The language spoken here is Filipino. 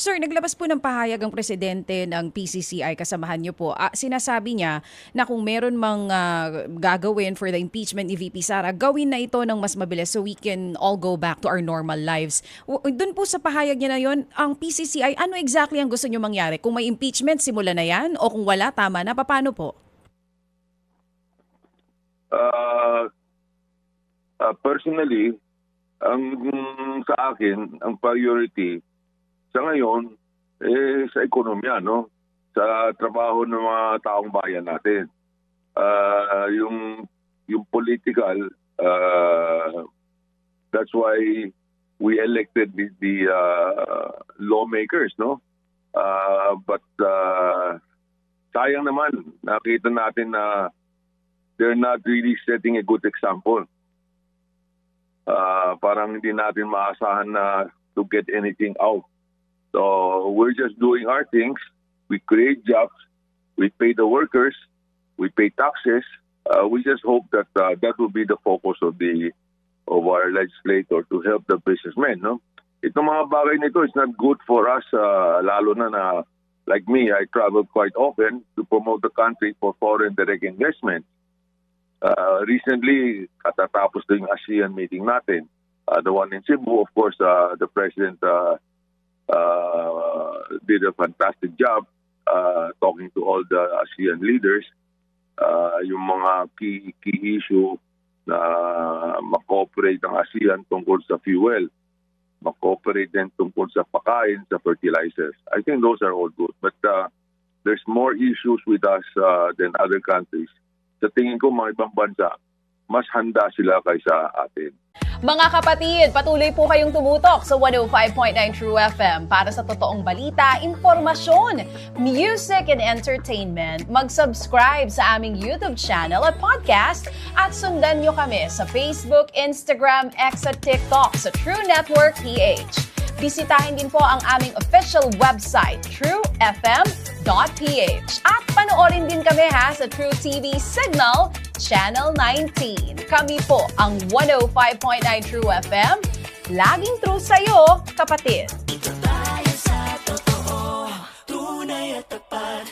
Sir, naglabas po ng pahayag ang presidente ng PCCI, kasamahan niyo po. Sinasabi niya na kung meron mang gagawin for the impeachment ni VP Sara, gawin na ito ng mas mabilis so we can all go back to our normal lives. Doon po sa pahayag niya na yon, ang PCCI, ano exactly ang gusto niyo mangyari? Kung may impeachment, simula na yan? O kung wala, tama na? Paano po? Personally, sa akin, ang priority sa ngayon, sa ekonomiya, no? Sa trabaho ng mga taong bayan natin. Yung political, that's why we elected the lawmakers, no? But sayang naman, nakita natin na they're not really setting a good example. Parang hindi natin maasahan na to get anything out. So we're just doing our things. We create jobs. We pay the workers. We pay taxes. We just hope that that will be the focus of our legislator to help the businessmen. No, itong mga bagay nito is not good for us. Lalo na like me, I travel quite often to promote the country for foreign direct investment. Recently, katatapos din yung ASEAN meeting natin. The one in Cebu, of course, the president did a fantastic job talking to all the ASEAN leaders. Yung mga key issue na mag-cooperate ang ASEAN tungkol sa fuel, mag-cooperate din tungkol sa pagkain, sa fertilizers. I think those are all good. But there's more issues with us than other countries. Sa tingin ko, mga ibang bansa, mas handa sila kaysa atin. Mga kapatid, patuloy po kayong tumutok sa 105.9 True FM para sa totoong balita, impormasyon, music and entertainment. Mag-subscribe sa aming YouTube channel at podcast at sundan nyo kami sa Facebook, Instagram, X at TikTok sa True Network PH. Bisitahin din po ang aming official website, truefm.ph. At panoorin din kami sa True TV Signal, Channel 19. Kami po ang 105.9 True FM. Laging true sa'yo, kapatid.